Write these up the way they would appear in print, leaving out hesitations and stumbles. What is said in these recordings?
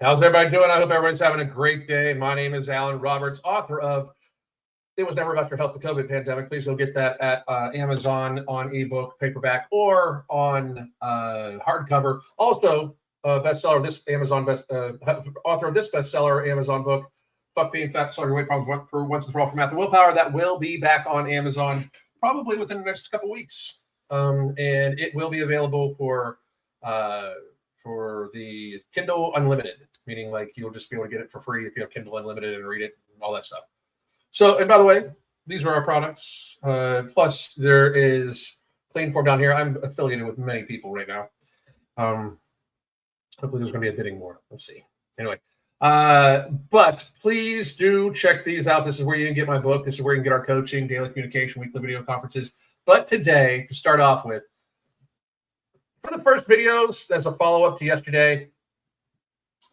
How's everybody doing? I hope everyone's having a great day. My name is Alan Roberts, author of It Was Never About Your Health, the COVID Pandemic. Please go get that at Amazon on ebook, paperback, or on hardcover. Also, bestseller of this author of this bestseller Amazon book, Fuck Being Fat, Solve Your Weight Problems for Once and For All from Math and Willpower. That will be back on Amazon probably within the next couple weeks, and it will be available for the Kindle Unlimited, meaning like you'll just be able to get it for free if you have Kindle Unlimited and read it and all that stuff. So, and by the way, these are our products. Plus, there is Clean Form down here. I'm affiliated with many people right now. Hopefully, there's going to be a bidding war. We'll see. Anyway, but please do check these out. This is where you can get my book. This is where you can get our coaching, daily communication, weekly video conferences. But today, to start off with, for the first videos, as a follow-up to yesterday,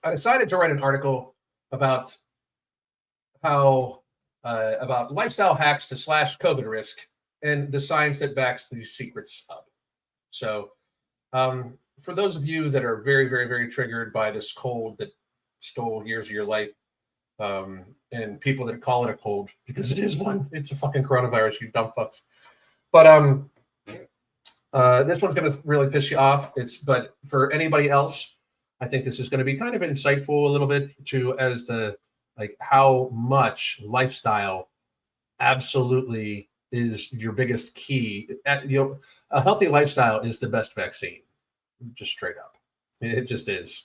I decided to write an article about how about lifestyle hacks to slash COVID risk and the science that backs these secrets up. So for those of you that are very, very, very triggered by this cold that stole years of your life, and people that call it a cold, because it is one, it's a fucking coronavirus, you dumb fucks. But this one's going to really piss you off. But for anybody else, I think this is going to be kind of insightful a little bit to as to like how much lifestyle absolutely is your biggest key. A healthy lifestyle is the best vaccine, just straight up. It just is,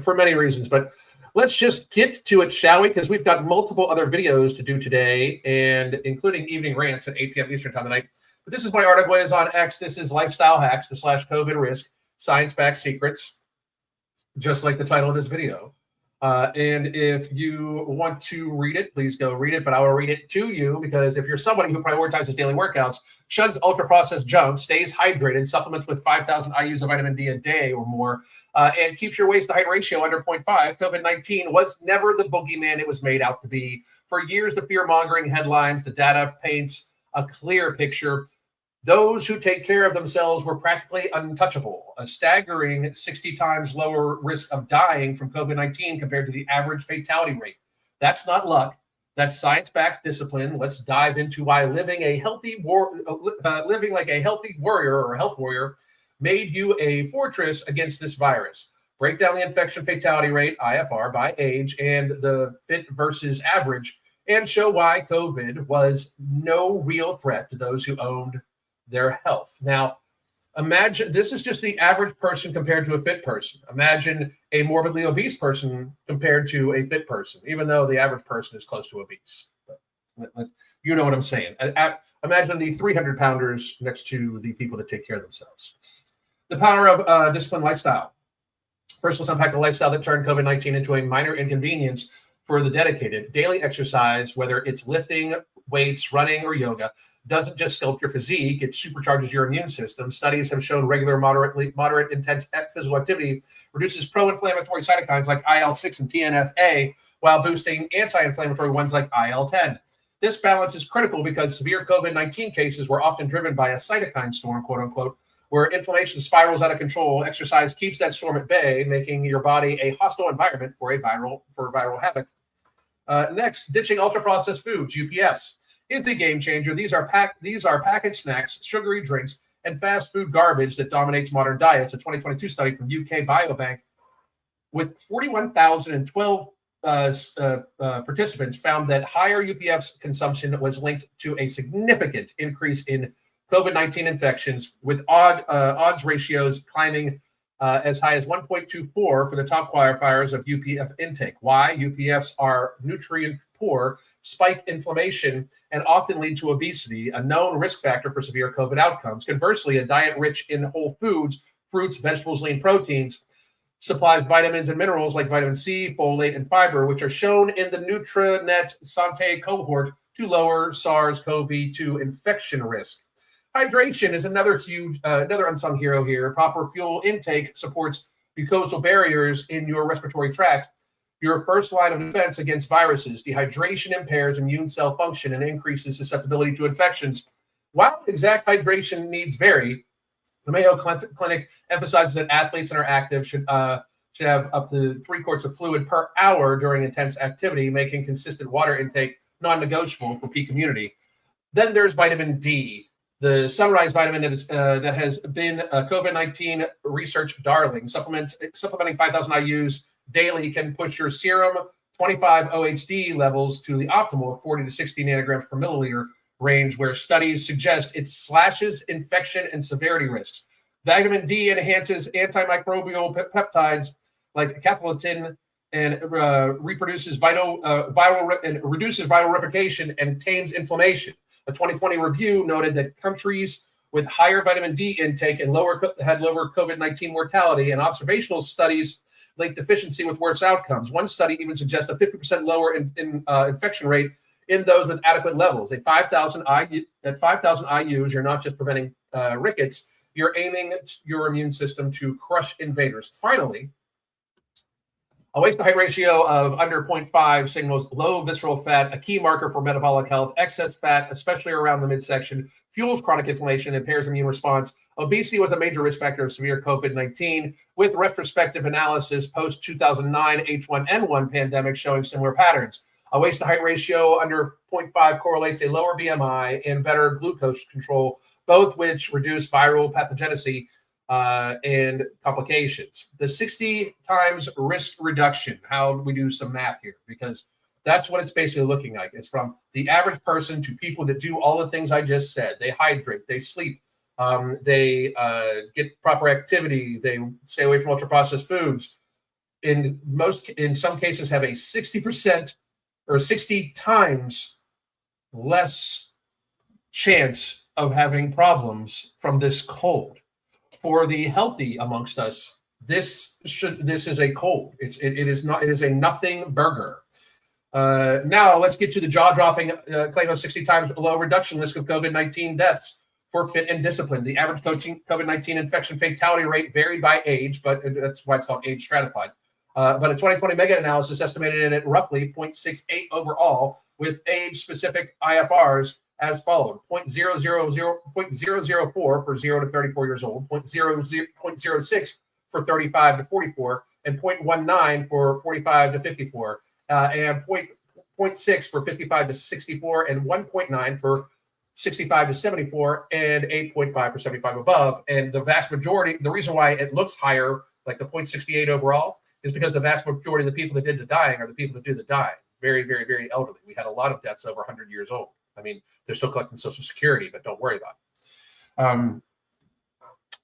for many reasons. But let's just get to it, shall we? Because we've got multiple other videos to do today, and including evening rants at 8 p.m. Eastern time tonight. But this is my article. It is on X. This is Lifestyle Hacks to slash COVID risk, Science-Backed Secrets, just like the title of this video. And if you want to read it, please go read it. But I will read it to you because if you're somebody who prioritizes daily workouts, shuns ultra-processed junk, stays hydrated, supplements with 5,000 IUs of vitamin D a day or more, and keeps your waist-to-height ratio under 0.5, COVID-19 was never the boogeyman it was made out to be. For years, the fear-mongering headlines, the data paints a clear picture. Those who take care of themselves were practically untouchable, a staggering 60 times lower risk of dying from COVID-19 compared to the average fatality rate. That's not luck. That's science-backed discipline. Let's dive into why living like a healthy warrior or a health warrior made you a fortress against this virus. Break down the infection fatality rate, IFR, by age and the fit versus average, and show why COVID was no real threat to those who owned their health. Now, imagine this is just the average person compared to a fit person. Imagine a morbidly obese person compared to a fit person, even though the average person is close to obese. But you know what I'm saying. Imagine the 300-pounders next to the people that take care of themselves. The power of disciplined lifestyle. First, let's unpack the lifestyle that turned COVID-19 into a minor inconvenience for the dedicated. Daily exercise, whether it's lifting, weights, running, or yoga, doesn't just sculpt your physique, it supercharges your immune system. Studies have shown regular, moderate, intense physical activity reduces pro-inflammatory cytokines like IL-6 and TNF-A while boosting anti-inflammatory ones like IL-10. This balance is critical because severe COVID-19 cases were often driven by a cytokine storm, quote unquote, where inflammation spirals out of control. Exercise keeps that storm at bay, making your body a hostile environment for viral havoc. Next, ditching ultra-processed foods, UPFs. Is a game changer. These are packaged snacks, sugary drinks, and fast food garbage that dominates modern diets. A 2022 study from UK Biobank with 41,012 participants found that higher UPFs consumption was linked to a significant increase in COVID-19 infections, with odds ratios climbing as high as 1.24 for the top qualifiers of UPF intake. Why? UPFs are nutrient poor, spike inflammation, and often lead to obesity, a known risk factor for severe COVID outcomes. Conversely, a diet rich in whole foods, fruits, vegetables, lean proteins, supplies vitamins and minerals like vitamin C, folate, and fiber, which are shown in the Nutrinet Santé cohort to lower SARS-CoV-2 infection risk. Hydration is another unsung hero here. Proper fuel intake supports mucosal barriers in your respiratory tract, your first line of defense against viruses. Dehydration impairs immune cell function and increases susceptibility to infections. While exact hydration needs vary, the Mayo Clinic emphasizes that athletes and are active should should have up to 3 quarts of fluid per hour during intense activity, making consistent water intake non-negotiable for peak immunity. Then there's vitamin D, the sunrise vitamin that has been a COVID-19 research darling. Supplementing 5,000 IUs daily can push your serum 25 OHD levels to the optimal 40 to 60 nanograms per milliliter range, where studies suggest it slashes infection and severity risks. Vitamin D enhances antimicrobial peptides like cathelitin and reduces viral replication and tames inflammation. A 2020 review noted that countries with higher vitamin D intake and had lower COVID-19 mortality, and observational studies linked deficiency with worse outcomes. One study even suggests a 50% lower infection rate in those with adequate levels. At 5,000 IUs, you're not just preventing rickets, you're aiming your immune system to crush invaders. Finally, a waist-to-height ratio of under 0.5 signals low visceral fat, a key marker for metabolic health. Excess fat, especially around the midsection, fuels chronic inflammation and impairs immune response. Obesity was a major risk factor of severe COVID-19, with retrospective analysis post-2009 H1N1 pandemic showing similar patterns. A waist-to-height ratio under 0.5 correlates a lower BMI and better glucose control, both which reduce viral pathogenicity and complications. The 60 times risk reduction, how do we do some math here? Because that's what it's basically looking like. It's from the average person to people that do all the things I just said. They hydrate, they sleep, they get proper activity, they stay away from ultra-processed foods. In some cases have a 60% or 60 times less chance of having problems from this cold. For the healthy amongst us, this is a cold. It is a nothing burger. Now let's get to the jaw-dropping claim of 60 times low reduction risk of COVID-19 deaths for fit and discipline. The average COVID-19 infection fatality rate varied by age, but that's why it's called age-stratified. But a 2020 meta-analysis estimated it at roughly 0.68 overall, with age-specific IFRs as followed: 0.004 for 0 to 34 years old, 0.06 for 35 to 44, and 0.19 for 45 to 54, and 0.6 for 55 to 64, and 1.9 for 65 to 74, and 8.5 for 75 above. And the vast majority, the reason why it looks higher, like the 0.68 overall, is because the vast majority of the people that did the dying are the people that do the dying. Very, very, very elderly. We had a lot of deaths over 100 years old. I mean, they're still collecting Social Security, but don't worry about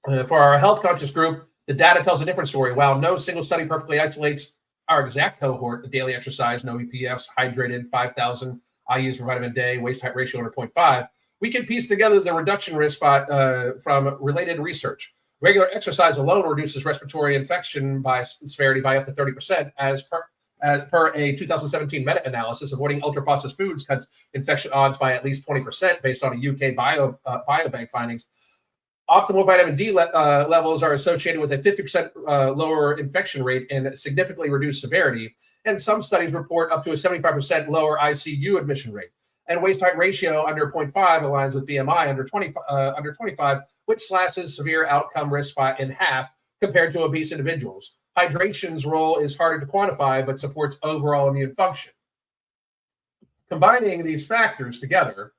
it. For our health conscious group, the data tells a different story. While no single study perfectly isolates our exact cohort, daily exercise, no EPFs, hydrated, 5,000 IUs for vitamin D, waist-height ratio under 0.5, we can piece together the reduction risk from related research. Regular exercise alone reduces respiratory infection by severity by up to 30%, as per a 2017 meta-analysis. Avoiding ultra-processed foods cuts infection odds by at least 20% based on a UK biobank findings. Optimal vitamin D levels are associated with a 50% lower infection rate and significantly reduced severity. And some studies report up to a 75% lower ICU admission rate. And waist-height ratio under 0.5 aligns with BMI under 25, which slashes severe outcome risk in half compared to obese individuals. Hydration's role is harder to quantify, but supports overall immune function. Combining these factors together,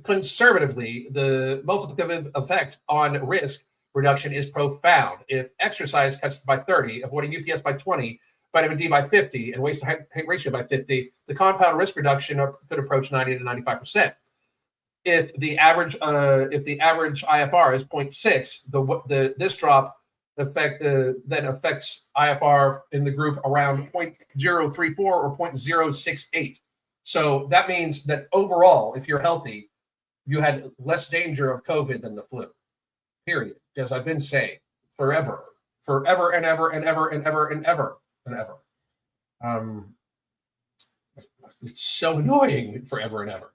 conservatively, the multiplicative effect on risk reduction is profound. If exercise cuts by 30, avoiding UPS by 20, vitamin D by 50, and waist-to-height ratio by 50, the compound risk reduction could approach 90 to 95%. If the average IFR is 0.6, this drop then affects IFR in the group around 0.034 or 0.068. So that means that overall, if you're healthy, you had less danger of COVID than the flu. Period. As I've been saying, forever and ever and ever and ever and ever and ever. It's so annoying, forever and ever.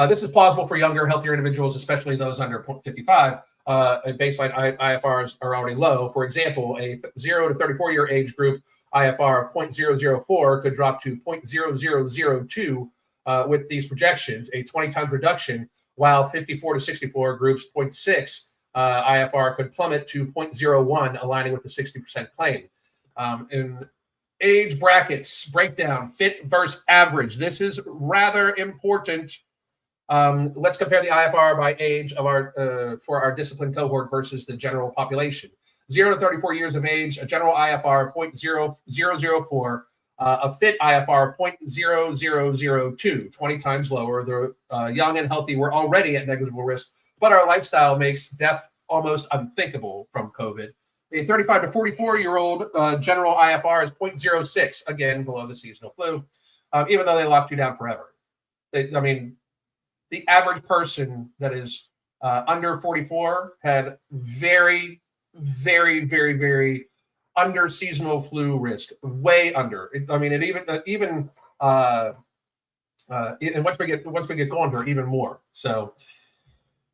This is plausible for younger, healthier individuals, especially those under 55. Baseline IFRs are already low. For example, a 0 to 34-year age group IFR of 0.004 could drop to 0.0002 with these projections, a 20 times reduction, while 54 to 64 groups 0.6 IFR could plummet to 0.01, aligning with the 60% claim. In age brackets, breakdown, fit versus average. This is rather important. Let's compare the IFR by age of our for our discipline cohort versus the general population. 0 to 34 years of age, a general IFR 0.0004, a fit IFR 0.0002, 20 times lower. The young and healthy were already at negligible risk, but our lifestyle makes death almost unthinkable from COVID. A 35 to 44-year-old general IFR is 0.06, again, below the seasonal flu, even though they locked you down forever. The average person that is under 44 had very, very, very, very under seasonal flu risk, way under. And once we get going here, even more. So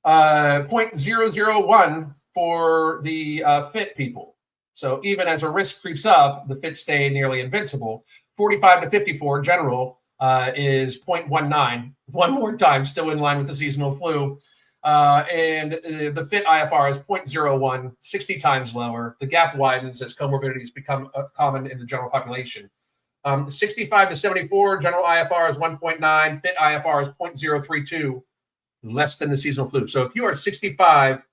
0.001 for the fit people. So even as a risk creeps up, the fit stay nearly invincible. 45 to 54 general is 0.19. One more time, still in line with the seasonal flu. And the fit IFR is 0.01, 60 times lower. The gap widens as comorbidities become common in the general population. 65 to 74, general IFR is 1.9, fit IFR is 0.032, less than the seasonal flu. So if you are 65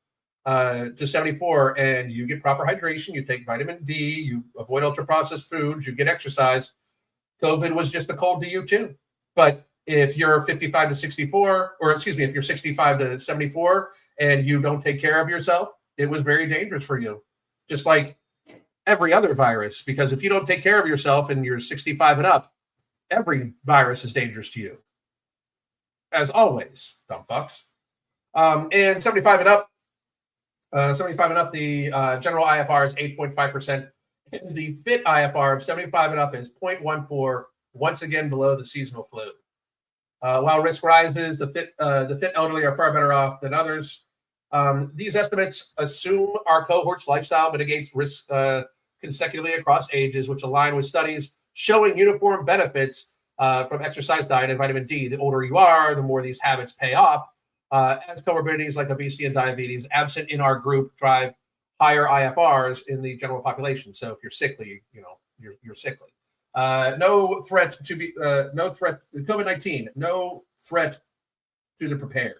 to 74 and you get proper hydration, you take vitamin D, you avoid ultra-processed foods, you get exercise, COVID was just a cold to you too. But if you're 55 to 64, or excuse me, if you're 65 to 74 and you don't take care of yourself, it was very dangerous for you. Just like every other virus, because if you don't take care of yourself and you're 65 and up, every virus is dangerous to you. As always, dumb fucks. And 75 and up, the general IFR is 8.5%. The fit IFR of 75 and up is 0.14, once again below the seasonal flu. While risk rises, the fit elderly are far better off than others. These estimates assume our cohort's lifestyle mitigates risk consecutively across ages, which align with studies showing uniform benefits from exercise, diet, and vitamin D. The older you are, the more these habits pay off. As comorbidities like obesity and diabetes, absent in our group, drive higher IFRs in the general population. So if you're sickly, you're sickly. No threat to COVID-19, no threat to the prepared.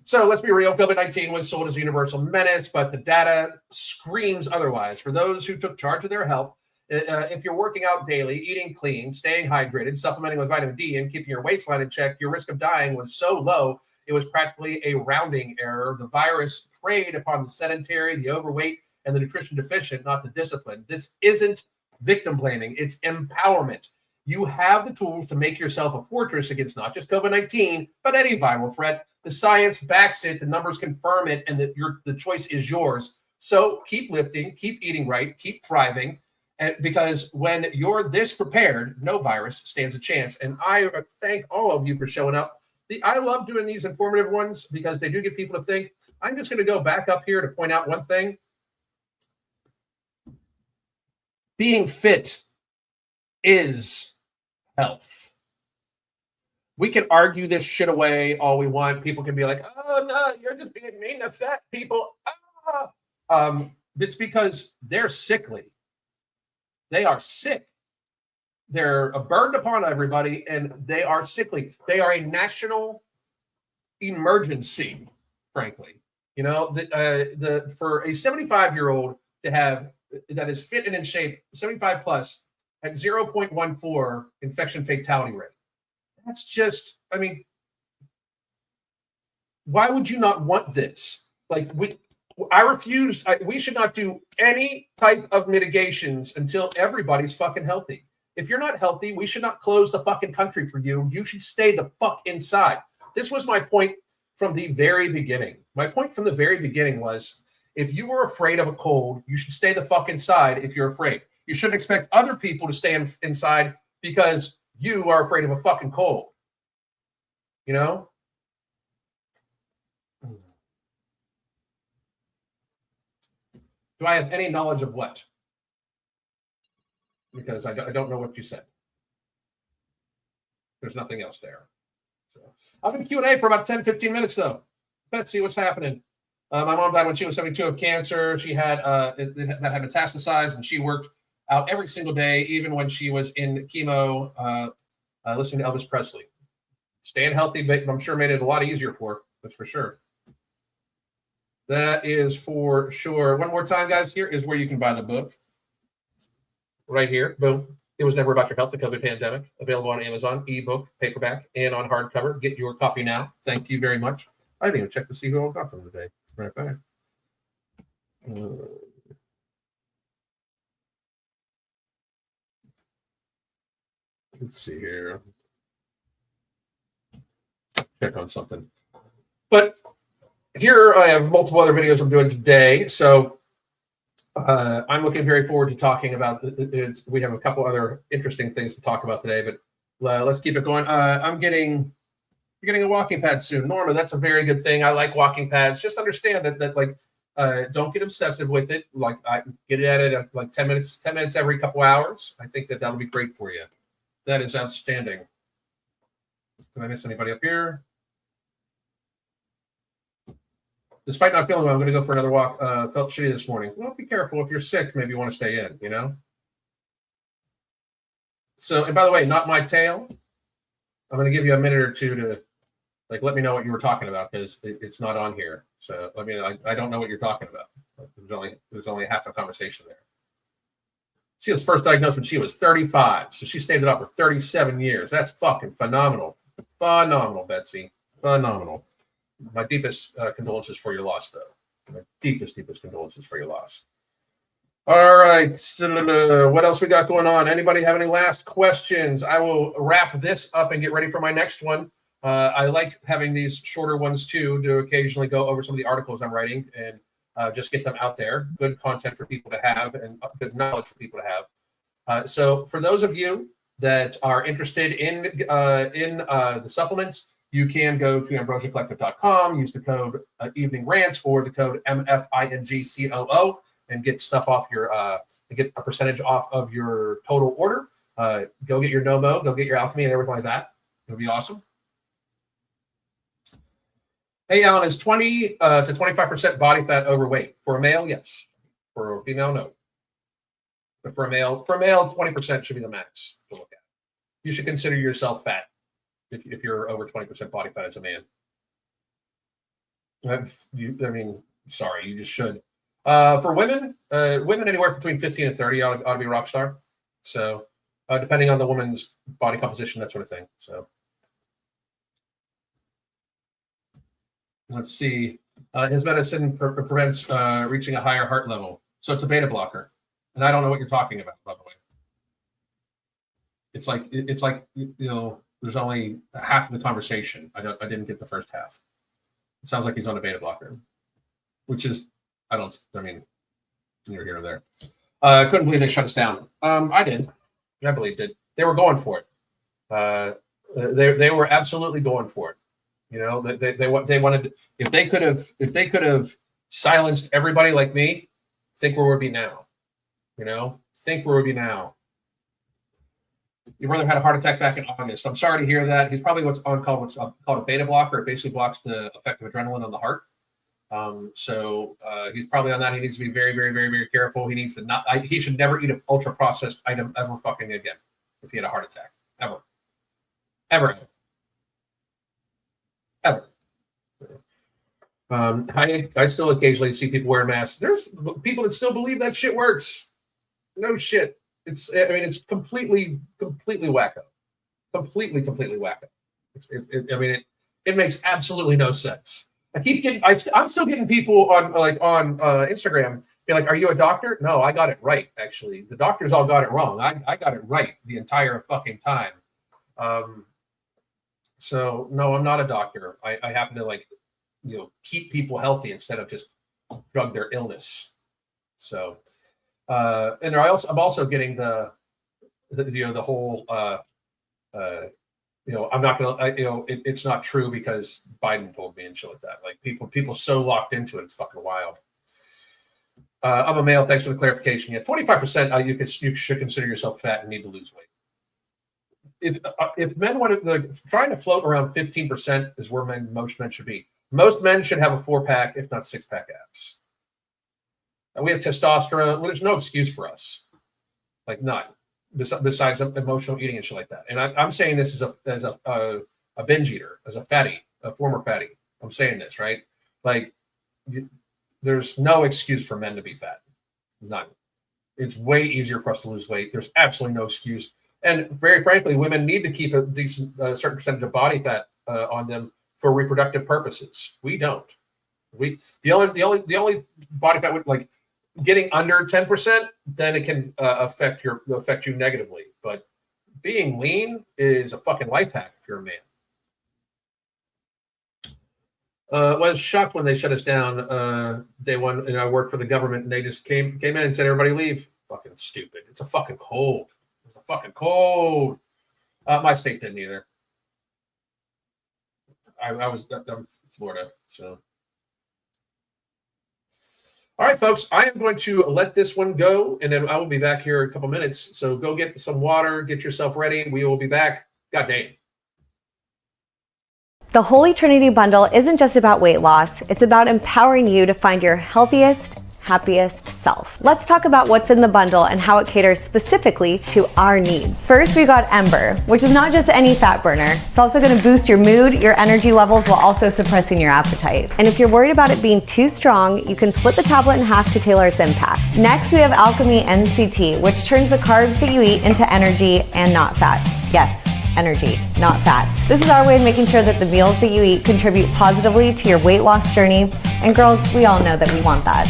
So let's be real, COVID-19 was sold as a universal menace, but the data screams otherwise. For those who took charge of their health, if you're working out daily, eating clean, staying hydrated, supplementing with vitamin D, and keeping your waistline in check, your risk of dying was so low, it was practically a rounding error. The virus preyed upon the sedentary, the overweight, and the nutrition deficient, not the disciplined. This isn't victim blaming, it's empowerment. You have the tools to make yourself a fortress against not just COVID-19, but any viral threat. The science backs it, the numbers confirm it, and that the choice is yours. So keep lifting, keep eating right, keep thriving, and because when you're this prepared, no virus stands a chance. And I thank all of you for showing up. I love doing these informative ones because they do get people to think. I'm just going to go back up here to point out one thing. Being fit is health. We can argue this shit away all we want. People can be like, oh, no, you're just being mean to fat people. It's because they're sickly. They are sick. They're a burden upon everybody, and they are sickly. They are a national emergency, frankly. For a 75-year-old to have that is fit and in shape, 75 plus, at 0.14 infection fatality rate. That's just, why would you not want this? I refuse. We should not do any type of mitigations until everybody's fucking healthy. If you're not healthy, we should not close the fucking country for you. You should stay the fuck inside. This was my point from the very beginning. My point from the very beginning was, if you were afraid of a cold, you should stay the fuck inside if you're afraid. You shouldn't expect other people to stay inside because you are afraid of a fucking cold. Do I have any knowledge of what? Because I don't know what you said. There's nothing else there. So I'll do Q&A for about 10, 15 minutes, though. Let's see what's happening. My mom died when she was 72 of cancer. She had that had metastasized, and she worked out every single day, even when she was in chemo, listening to Elvis Presley. Staying healthy, but I'm sure made it a lot easier for her. That's for sure. That is for sure. One more time, guys. Here is where you can buy the book. Right here. Boom. It Was Never About Your Health, The COVID Pandemic. Available on Amazon, ebook, paperback, and on hardcover. Get your copy now. Thank you very much. I didn't even check to see who all got them today. Right back. Let's see here. Check on something. But here I have multiple other videos I'm doing today. So I'm looking very forward to talking about it. We have a couple other interesting things to talk about today, but let's keep it going. You're getting a walking pad soon. Norma, that's a very good thing. I like walking pads. Just understand that like, don't get obsessive with it. Like, I get at it like 10 minutes every couple hours. I think that'll be great for you. That is outstanding. Did I miss anybody up here? Despite not feeling well, I'm going to go for another walk. Felt shitty this morning. Well, be careful. If you're sick, maybe you want to stay in, you know? So, and by the way, not my tail. I'm going to give you a minute or two to, like, let me know what you were talking about, because it's not on here. So, I mean, I don't know what you're talking about. There's only half a conversation there. She was first diagnosed when she was 35. So she stayed it off for 37 years. That's fucking phenomenal. Phenomenal, Betsy. Phenomenal. My deepest condolences for your loss, though. My deepest condolences for your loss. All right. What else we got going on? Anybody have any last questions? I will wrap this up and get ready for my next one. I like having these shorter ones, too, to occasionally go over some of the articles I'm writing and just get them out there. Good content for people to have and good knowledge for people to have. So for those of you that are interested in the supplements, you can go to ambrosiacollective.com, use the code Evening Rants or the code MFINGCOO and get stuff off your get a percentage off of your total order. Go get your Nomo, go get your Alchemy and everything like that. It'll be awesome. Hey, Alan, is 20 to 25% body fat overweight? For a male, yes. For a female, no. But for a male, 20% should be the max to look at. You should consider yourself fat if you're over 20% body fat as a man. Sorry, you just should. For women, anywhere between 15 and 30 ought to be a rock star. So depending on the woman's body composition, that sort of thing. So let's see. His medicine prevents reaching a higher heart level. So it's a beta blocker. And I don't know what you're talking about, by the way. It's like you know, there's only half of the conversation. I didn't get the first half. It sounds like he's on a beta blocker, which is, you're here or there. I couldn't believe they shut us down. I did. I believed it. They were going for it. They were absolutely going for it. You know, they wanted, if they could have silenced everybody like me, think where we'd be now. You know, think where we'd be now. Your brother had a heart attack back in August. I'm sorry to hear that. He's probably what's called a beta blocker. It basically blocks the effect of adrenaline on the heart. So he's probably on that. He needs to be very, very, very, very careful. He needs to he should never eat an ultra processed item ever fucking again if he had a heart attack. Ever. I still occasionally see people wearing masks. There's people that still believe that shit works. No shit. It's completely wacko. Completely wacko. It makes absolutely no sense. I'm still getting people on Instagram be like, "Are you a doctor?" No, I got it right. Actually, the doctors all got it wrong. I got it right the entire fucking time. So no, I'm not a doctor. I happen to keep people healthy instead of just drug their illness. So, and I'm also getting the whole I'm not gonna it's not true because Biden told me and shit like that. Like people so locked into it, it's fucking wild. I'm a male. Thanks for the clarification. Yeah, 25%. You should consider yourself fat and need to lose weight. If men want to trying to float around 15% is where most men should be. Most men should have a 4-pack, if not 6-pack abs. And we have testosterone. Well, there's no excuse for us. Like none. Besides emotional eating and shit like that. And I'm saying this as a binge eater, as a fatty, a former fatty. I'm saying this, right? Like, there's no excuse for men to be fat. None. It's way easier for us to lose weight. There's absolutely no excuse. And very frankly, women need to keep a decent certain percentage of body fat on them for reproductive purposes. We don't. The only body fat would, like, getting under 10%, then it can affect you negatively. But being lean is a fucking life hack if you're a man. Was shocked when they shut us down day one, and I worked for the government, and they just came in and said, everybody leave. Fucking stupid. It's a fucking cold. It's a fucking cold. My state didn't either. I'm Florida, so. All right, folks, I am going to let this one go, and then I will be back here in a couple minutes. So go get some water, get yourself ready. We will be back. God damn. The Holy Trinity Bundle isn't just about weight loss. It's about empowering you to find your healthiest, happiest self. Let's talk about what's in the bundle and how it caters specifically to our needs. First, we got Ember, which is not just any fat burner. It's also going to boost your mood, your energy levels, while also suppressing your appetite. And if you're worried about it being too strong, you can split the tablet in half to tailor its impact. Next, we have Alchemy NCT, which turns the carbs that you eat into energy and not fat. Yes, energy, not fat. This is our way of making sure that the meals that you eat contribute positively to your weight loss journey. And girls, we all know that we want that.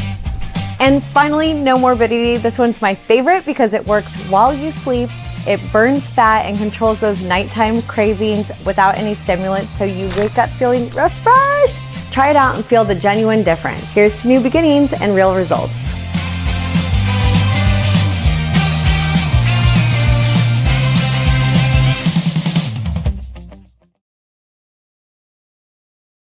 And finally, no morbidity. This one's my favorite because it works while you sleep. It burns fat and controls those nighttime cravings without any stimulants, so you wake up feeling refreshed. Try it out and feel the genuine difference. Here's to new beginnings and real results.